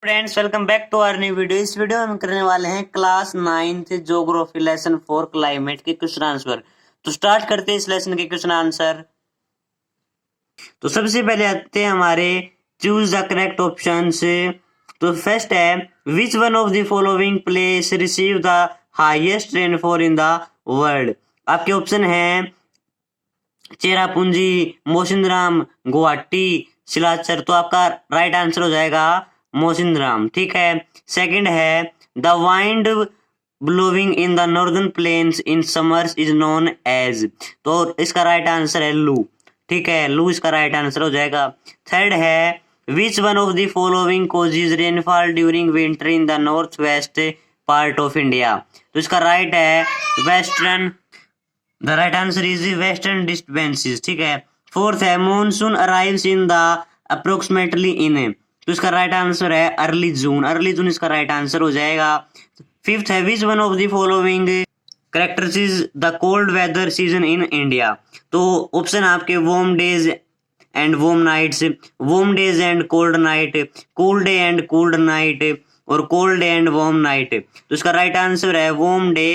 Friends, welcome back to our new video. इस video में हम करने वाले हैं class 9th geography lesson 4 climate के क्वेश्चन आंसर। तो स्टार्ट करते हैं इस लेसन के क्वेश्चन आंसर। तो सबसे पहले आते हैं हमारे चूज द करेक्ट ऑप्शन से। तो फर्स्ट है which one of the following place receive the highest rainfall in the world. आपके ऑप्शन है चेरापूंजी, मोसिनराम, गुवाहाटी, सिलाचर। तो आपका राइट आंसर हो जाएगा मोसिनराम। ठीक है। सेकंड है the wind blowing in the northern plains in summers is known as. तो इसका राइट आंसर है लू। ठीक है, लू इसका राइट आंसर हो जाएगा। थर्ड है which one of the following causes rainfall during winter in the north west part of India. तो इसका राइट है western. The right answer is western disturbances. ठीक है। फोर्थ है monsoon arrives in the approximately in. तो इसका right answer है early June. Early June इसका राइट आंसर हो जाएगा। फिफ्थ है which one of the following characterises the cold weather season in India. तो ऑप्शन आपके warm days and warm nights, warm days and cold night, cool day and cold night और cold day and warm night. तो इसका right answer है warm day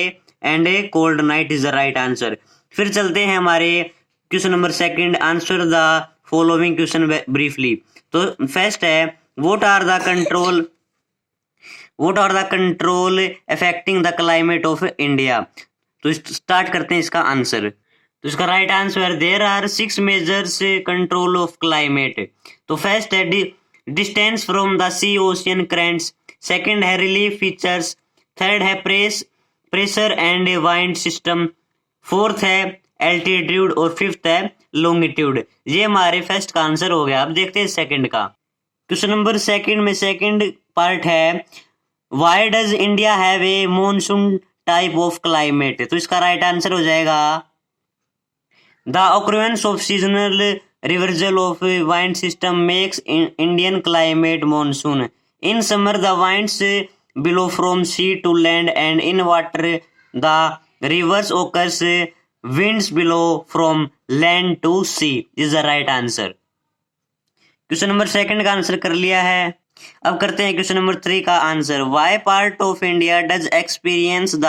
and a cold night is the right answer. फिर चलते हैं हमारे question number second, answer the following question briefly. तो first है what are the control affecting the climate of India. तो स्टार्ट करते हैं इसका आंसर। तो इसका right answer there are 6 measures control of climate. तो फर्स्ट है distance from the sea ocean currents, second है रिलीफ फीचर्स, थर्ड है pressure and wind system, fourth है एल्टीट्यूड और फिफ्थ है लॉन्गिट्यूड। ये हमारे फर्स्ट का आंसर हो गया। अब देखते हैं सेकंड का। क्वेश्चन नंबर सेकंड में सेकंड पार्ट है why does India have a monsoon type of climate. तो इसका राइट आंसर हो जाएगा the occurrence of seasonal reversal of wind system makes Indian climate monsoon. In summer the winds below from sea to land and in water the reverse occurs winds below from land to sea is the right answer। Question number second का answer कर लिया है। अब करते हैं question number 3 का answer. Why part of India does experience the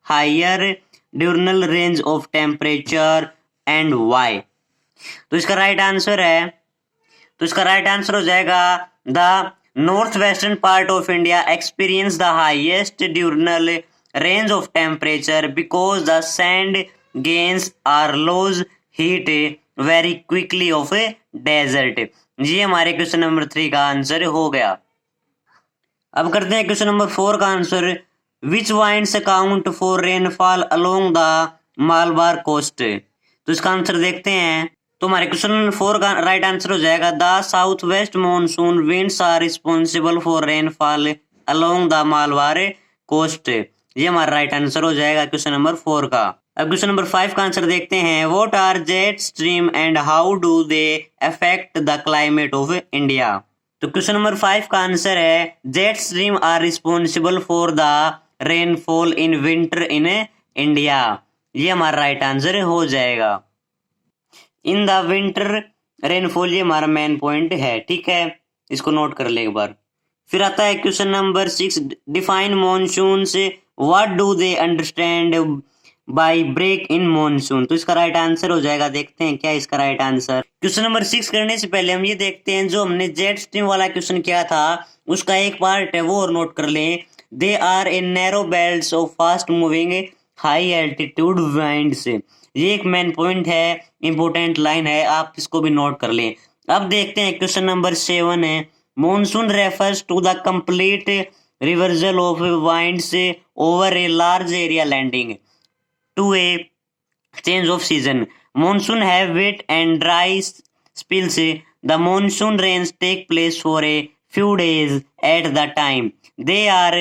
higher diurnal range of temperature and why. तो इसका राइट आंसर हो जाएगा the north western part of India experience the highest diurnal range of temperature because the sand gains or lose heat very quickly of a desert। ये हमारे question number 3 का answer हो गया। अब करते हैं क्वेश्चन नंबर 4 का answer. Which winds account for rainfall along the Malabar coast. तो इसका आंसर देखते हैं। तो हमारे क्वेश्चन नंबर 4 का राइट आंसर हो जाएगा the south west monsoon winds are responsible for rainfall along the Malabar coast. ये हमारा राइट आंसर हो जाएगा क्वेश्चन नंबर 4 का। अब क्वेश्चन नंबर 5 का आंसर देखते हैं। What are jet stream and how do they affect the climate of India. तो क्वेश्चन नंबर 5 का आंसर है jet stream are responsible for the rainfall in winter in India. ये हमारा राइट आंसर हो जाएगा। इन द विंटर रेनफॉल, ये हमारा main point है। ठीक है, इसको नोट कर ले एक बार। फिर आता है क्वेश्चन नंबर 6, डिफाइन मॉनसून से what do they understand by break in monsoon. तो इसका राइट आंसर हो जाएगा। देखते हैं क्या इसका राइट आंसर। क्वेश्चन नंबर 6 करने से पहले हम ये देखते हैं जो हमने जेट स्ट्रीम वाला क्वेश्चन किया था उसका एक पार्ट है वो और नोट कर लें। They are in narrow belts of fast moving high altitude winds. ये एक मेन पॉइंट है, इंपॉर्टेंट लाइन है, आप इसको भी नोट कर लें। अब देखते हैं क्वेश्चन नंबर 7 है monsoon refers to the complete reversal of winds over a large area leading to a change of season। Monsoon have wet and dry spells। The monsoon rains take place for a few days at the time। They are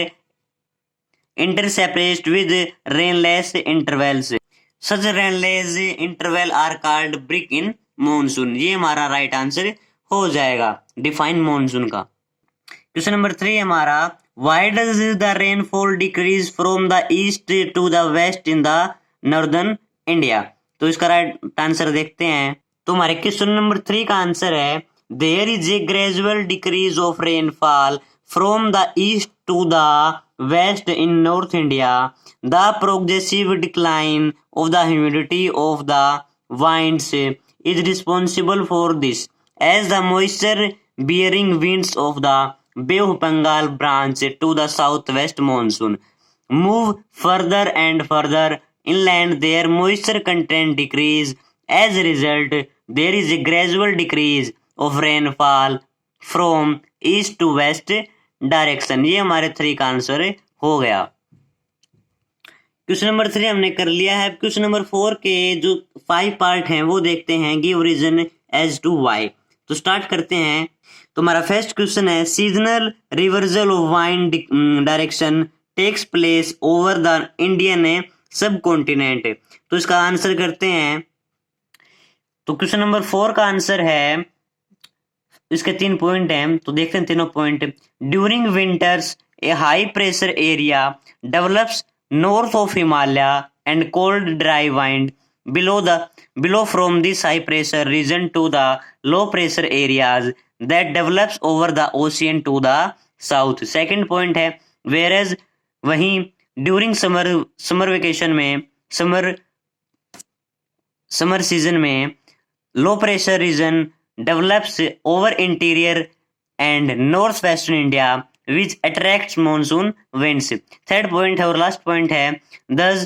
interspersed with rainless intervals। Such rainless interval are called break in monsoon। ये हमारा right answer हो जाएगा define monsoon का। Question number 3 हमारा Why does the rainfall decrease from the east to the west in the northern India। तो इसका right answer देखते हैं। तो हमारे क्वेश्चन नंबर 3 का आंसर है there is a gradual decrease of rainfall from the east to the west in North India. The progressive decline of the humidity of the winds is responsible for this, as the moisture bearing winds of the Bay of Bengal branch to the southwest monsoon move further and further inland. Their moisture content decrease. As a result, there is a gradual decrease of rainfall from east to west direction. ये हमारे 3 का answer हो गया। Question number 3 हमने कर लिया है। Question number 4 के जो 5 पार्ट हैं वो देखते हैं, give reason as to why. तो स्टार्ट करते हैं। तो हमारा फर्स्ट क्वेश्चन है, seasonal reversal of wind direction takes place over the Indian subcontinent. तो इसका आंसर करते हैं। तो क्वेश्चन नंबर 4 का आंसर है, इसके 3 पॉइंट हैं, तो देखते हैं तीनों point. During winters A high pressure area develops north of Himalaya and cold dry wind below from this high pressure region to the low pressure areas that develops over the ocean to the south। Second point है, whereas वहीं during summer vacation में summer season में low pressure region develops over interior and north western India which attracts monsoon winds. Third point है और last point है, thus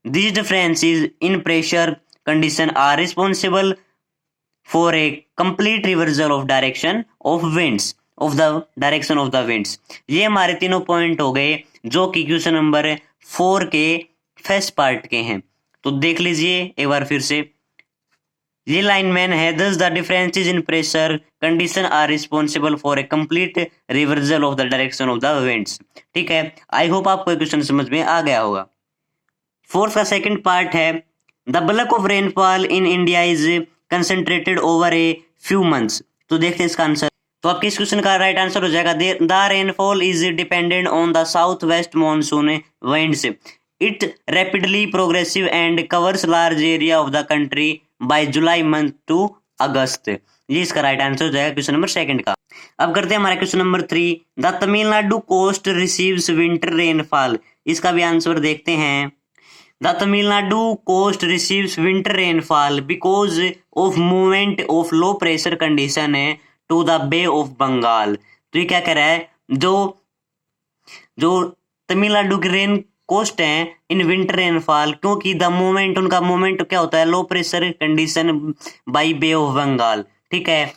these differences in pressure condition are responsible for a complete reversal of direction of winds of the direction of the winds। ये हमारे तीनों point हो गए जो कि क्वेश्चन नंबर 4 के फर्स्ट पार्ट के हैं। तो देख लीजिए एक बार फिर से, ये लाइनमैन है, thus the differences in pressure condition are responsible for a complete reversal of the direction of the winds। ठीक है, आई होप आपको ये क्वेश्चन समझ में आ गया होगा। 4th का सेकंड पार्ट है, the bulk of rainfall in India is concentrated over a few months. तो देखते हैं इसका आंसर। तो आपके इस क्वेश्चन का राइट आंसर हो जाएगा, the rainfall is dependent on the south west monsoon winds. It rapidly progressive and covers large area of the country by July month to August. ये इसका राइट आंसर हो जाएगा क्वेश्चन नंबर 2 का। अब करते हैं हमारा question number 3, the Tamil Nadu coast receives winter rainfall. इसका भी आंसर देखते हैं। The Tamil Nadu coast receives winter rainfall because of movement of low pressure condition to the Bay of Bengal। तो ये क्या कह रहा है, जो तमिलनाडु की रेन कोस्ट है इन विंटर रेनफॉल, क्योंकि द मूवमेंट, उनका मूवमेंट क्या होता है, low pressure condition by bay of Bengal. ठीक है,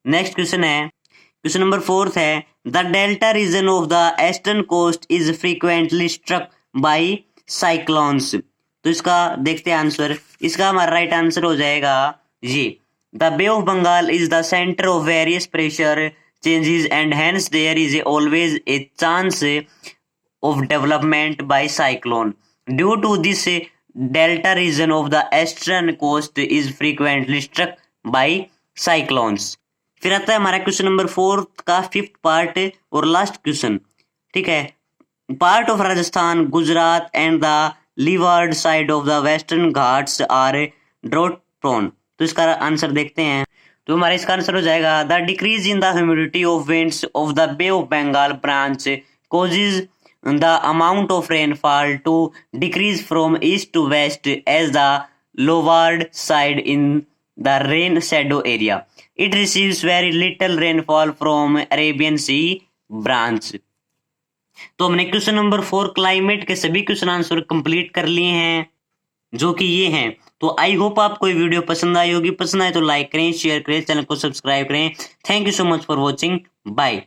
नेक्स्ट क्वेश्चन है, क्वेश्चन नंबर 4 है, the delta region of the eastern coast is frequently struck by cyclones. तो इसका देखते हैं आंसर। इसका हमारा राइट आंसर हो जाएगा ये, the bay of Bengal is the centre of various pressure changes and hence there is always a chance of development by cyclone. Due to this delta region of the eastern coast is frequently struck by cyclones. फिर आता है हमारा question number 4 का 5th part और last question. ठीक है, part of Rajasthan, Gujarat and the leeward side of the western Ghats are drought prone। तो इसका आंसर देखते हैं। तो हमारा इसका आंसर हो जाएगा, the decrease in the humidity of winds of the Bay of Bengal branch causes the amount of rainfall to decrease from east to west as the leeward side in the rain shadow area। It receives very little rainfall from Arabian Sea branch। तो हमने question number 4 climate के सभी question answer complete कर लिए हैं, जो कि ये हैं। तो आई होप आपको ये वीडियो पसंद आई होगी। पसंद आए तो लाइक करें, शेयर करें, चैनल को सब्सक्राइब करें। Thank you so much for watching, bye.